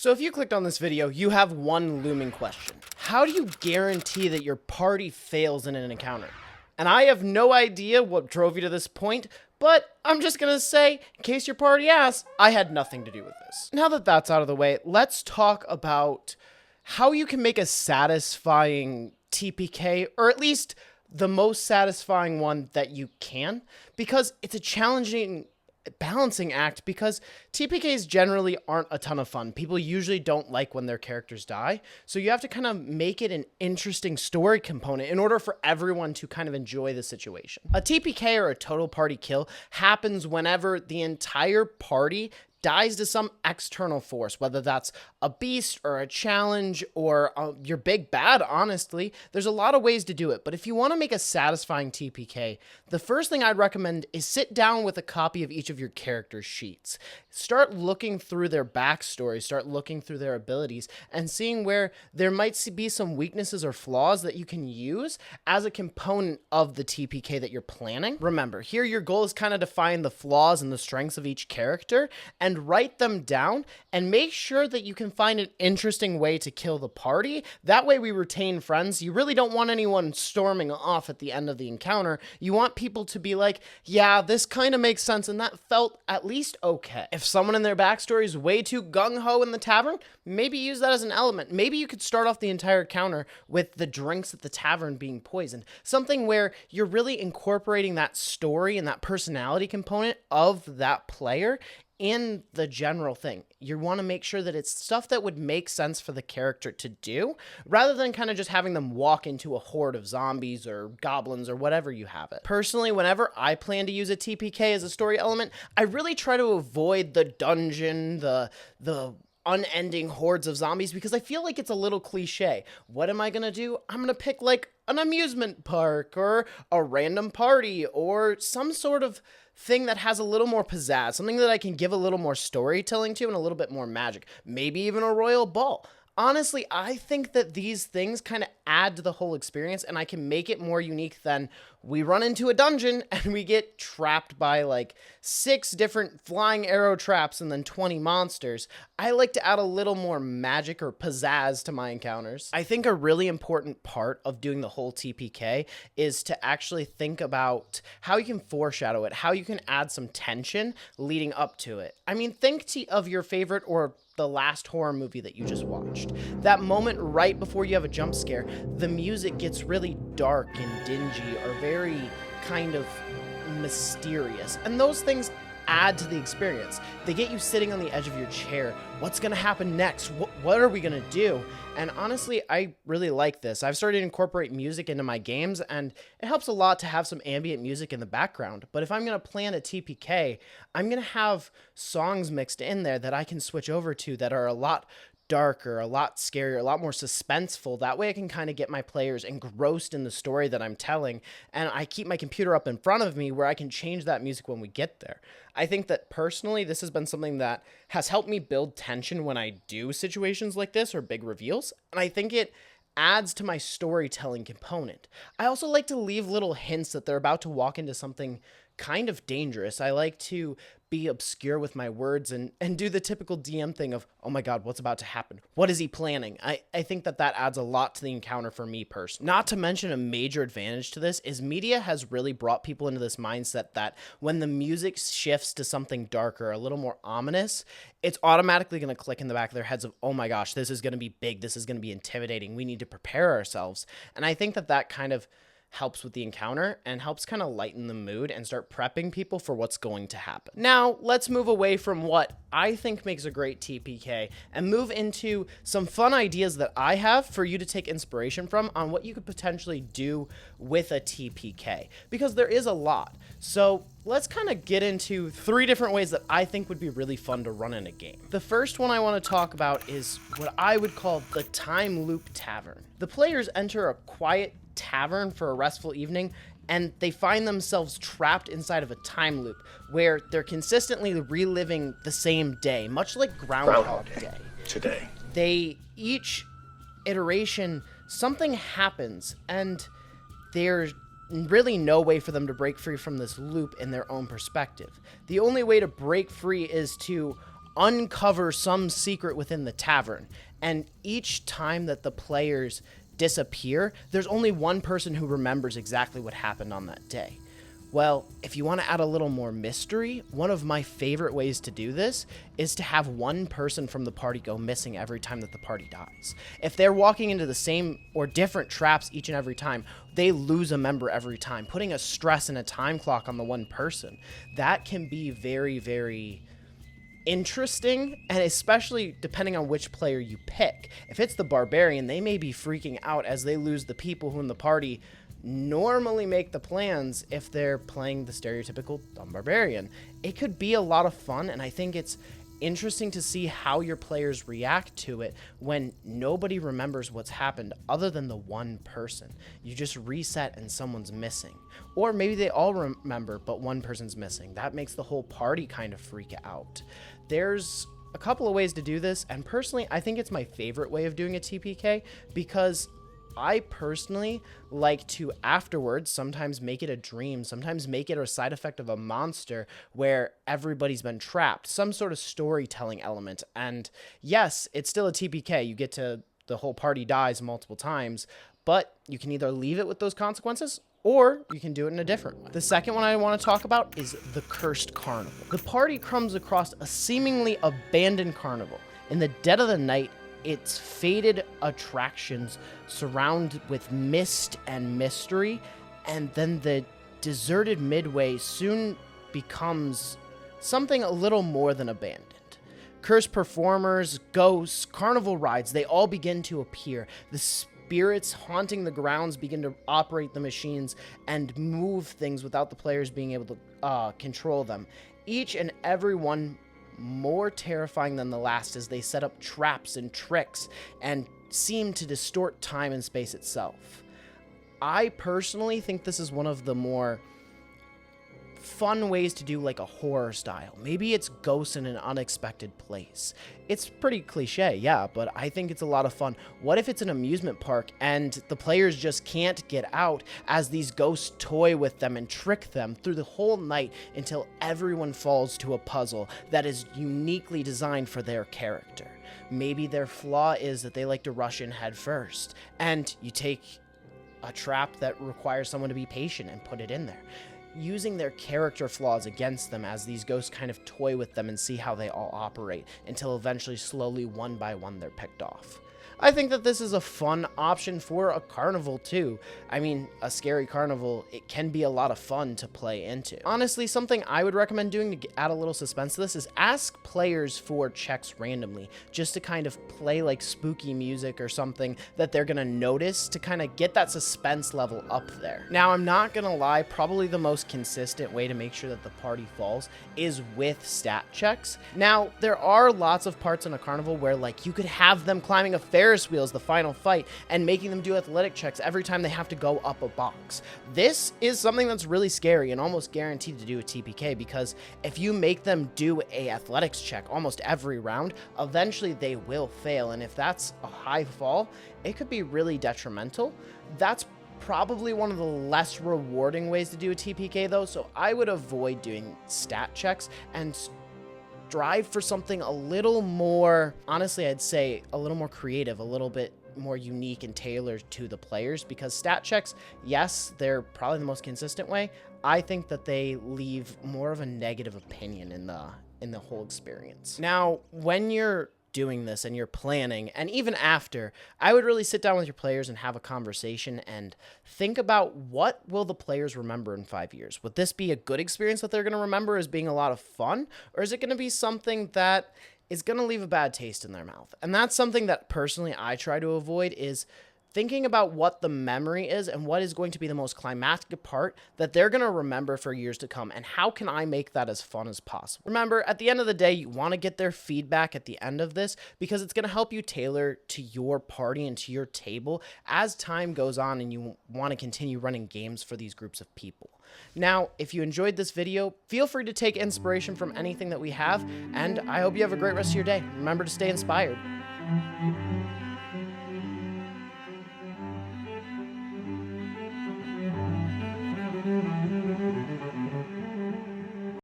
So if you clicked on this video, you have one looming question. How do you guarantee that your party fails in an encounter? And I have no idea what drove you to this point, but I'm just gonna say, in case your party asks, I had nothing to do with this. Now that that's out of the way, let's talk about how you can make a satisfying TPK, or at least the most satisfying one that you can, because it's a challenging balancing act, because TPKs generally aren't a ton of fun. People usually don't like when their characters die, so you have to kind of make it an interesting story component in order for everyone to kind of enjoy the situation. A TPK, or a total party kill, happens whenever the entire party dies to some external force, whether that's a beast or a challenge or your big bad. Honestly, there's a lot of ways to do it, but if you want to make a satisfying TPK, the first thing I'd recommend is sit down with a copy of each of your character's sheets. Start looking through their backstory, start looking through their abilities, and seeing where there might be some weaknesses or flaws that you can use as a component of the TPK that you're planning. Remember, here your goal is kind of to find the flaws and the strengths of each character and write them down, and make sure that you can find an interesting way to kill the party. That way we retain friends. You really don't want anyone storming off at the end of the encounter. You want people to be like, yeah, this kind of makes sense, and that felt at least okay. If someone in their backstory is way too gung-ho in the tavern, maybe use that as an element. Maybe you could start off the entire counter with the drinks at the tavern being poisoned. Something where you're really incorporating that story and that personality component of that player in the general thing. You want to make sure that it's stuff that would make sense for the character to do, rather than kind of just having them walk into a horde of zombies or goblins or whatever you have it. Personally, whenever I plan to use a TPK as a story element, I really try to avoid the dungeon, the unending hordes of zombies, because I feel like it's a little cliche. What am I gonna do? I'm gonna pick like an amusement park or a random party or some sort of thing that has a little more pizzazz, something that I can give a little more storytelling to and a little bit more magic, maybe even a royal ball. Honestly, I think that these things kind of add to the whole experience, and I can make it more unique than we run into a dungeon and we get trapped by like 6 different flying arrow traps and then 20 monsters. I like to add a little more magic or pizzazz to my encounters. I think a really important part of doing the whole TPK is to actually think about how you can foreshadow it, how you can add some tension leading up to it. I mean, think of your favorite or the last horror movie that you just watched. That moment right before you have a jump scare, the music gets really dark and dingy or very kind of mysterious. And those things add to the experience. They get you sitting on the edge of your chair. What's gonna happen next? What are we gonna do? And honestly, I really like this. I've started to incorporate music into my games, and it helps a lot to have some ambient music in the background. But if I'm gonna plan a TPK, I'm gonna have songs mixed in there that I can switch over to that are a lot darker, a lot scarier, a lot more suspenseful. That way I can kind of get my players engrossed in the story that I'm telling, and I keep my computer up in front of me where I can change that music when we get there. I think that personally, this has been something that has helped me build tension when I do situations like this or big reveals, and I think it adds to my storytelling component. I also like to leave little hints that they're about to walk into something kind of dangerous. I like to be obscure with my words and do the typical DM thing of, oh my god, what's about to happen? What is he planning? I think that adds a lot to the encounter for me personally. Not to mention, a major advantage to this is media has really brought people into this mindset that when the music shifts to something darker, a little more ominous, it's automatically going to click in the back of their heads of, oh my gosh, this is going to be big, this is going to be intimidating, we need to prepare ourselves. And I think that kind of helps with the encounter and helps kind of lighten the mood and start prepping people for what's going to happen. Now, let's move away from what I think makes a great TPK and move into some fun ideas that I have for you to take inspiration from on what you could potentially do with a TPK, because there is a lot. So let's kind of get into 3 different ways that I think would be really fun to run in a game. The first one I want to talk about is what I would call the time loop tavern. The players enter a quiet tavern for a restful evening, and they find themselves trapped inside of a time loop where they're consistently reliving the same day, much like Groundhog Day. Today. Each iteration, something happens, and there's really no way for them to break free from this loop in their own perspective. The only way to break free is to uncover some secret within the tavern. And each time that the players disappear, there's only one person who remembers exactly what happened on that day. Well, if you want to add a little more mystery, one of my favorite ways to do this is to have one person from the party go missing every time that the party dies. If they're walking into the same or different traps each and every time, they lose a member every time, putting a stress and a time clock on the one person. That can be very, very interesting, and especially depending on which player you pick. If it's the barbarian, they may be freaking out as they lose the people who in the party normally make the plans if they're playing the stereotypical dumb barbarian. It could be a lot of fun, and I think it's interesting to see how your players react to it when nobody remembers what's happened other than the one person. You just reset and someone's missing. Or maybe they all remember, but one person's missing. That makes the whole party kind of freak out. There's a couple of ways to do this, and personally, I think it's my favorite way of doing a TPK because I personally like to afterwards sometimes make it a dream, sometimes make it a side effect of a monster where everybody's been trapped, some sort of storytelling element. And yes, it's still a TPK. You get to, the whole party dies multiple times, but you can either leave it with those consequences or you can do it in a different way. The second one I want to talk about is the Cursed Carnival. The party comes across a seemingly abandoned carnival. In the dead of the night, its faded attractions surround with mist and mystery, and then the deserted midway soon becomes something a little more than abandoned. Cursed performers, ghosts, carnival rides, they all begin to appear. The spirits haunting the grounds begin to operate the machines and move things without the players being able to control them. Each and every one more terrifying than the last as they set up traps and tricks and seem to distort time and space itself. I personally think this is one of the more fun ways to do like a horror style. Maybe it's ghosts in an unexpected place. It's pretty cliche, yeah, but I think it's a lot of fun. What if it's an amusement park and the players just can't get out as these ghosts toy with them and trick them through the whole night until everyone falls to a puzzle that is uniquely designed for their character. Maybe their flaw is that they like to rush in head first, and you take a trap that requires someone to be patient and put it in there, using their character flaws against them as these ghosts kind of toy with them and see how they all operate until eventually slowly one by one they're picked off. I think that this is a fun option for a carnival too. I mean, a scary carnival, it can be a lot of fun to play into. Honestly, something I would recommend doing to add a little suspense to this is ask players for checks randomly, just to kind of play like spooky music or something that they're gonna notice to kind of get that suspense level up there. Now, I'm not gonna lie, probably the most consistent way to make sure that the party falls is with stat checks. Now, there are lots of parts in a carnival where like you could have them climbing a Ferris wheel as the final fight and making them do athletic checks every time they have to go up a box. This is something that's really scary and almost guaranteed to do a TPK, because if you make them do a athletics check almost every round, eventually they will fail, and if that's a high fall, it could be really detrimental. That's probably one of the less rewarding ways to do a TPK though, so I would avoid doing stat checks and strive for something a little more, honestly, I'd say a little more creative, a little bit more unique and tailored to the players, because stat checks, yes, they're probably the most consistent way. I think that they leave more of a negative opinion in the whole experience. Now, when you're doing this and you're planning, and even after, I would really sit down with your players and have a conversation and think about what will the players remember in 5 years. Would this be a good experience that they're going to remember as being a lot of fun, or is it going to be something that is going to leave a bad taste in their mouth? And that's something that personally I try to avoid, is thinking about what the memory is and what is going to be the most climactic part that they're going to remember for years to come, and how can I make that as fun as possible. Remember, at the end of the day, you want to get their feedback at the end of this, because it's going to help you tailor to your party and to your table as time goes on and you want to continue running games for these groups of people. Now, if you enjoyed this video, feel free to take inspiration from anything that we have, and I hope you have a great rest of your day. Remember to stay inspired.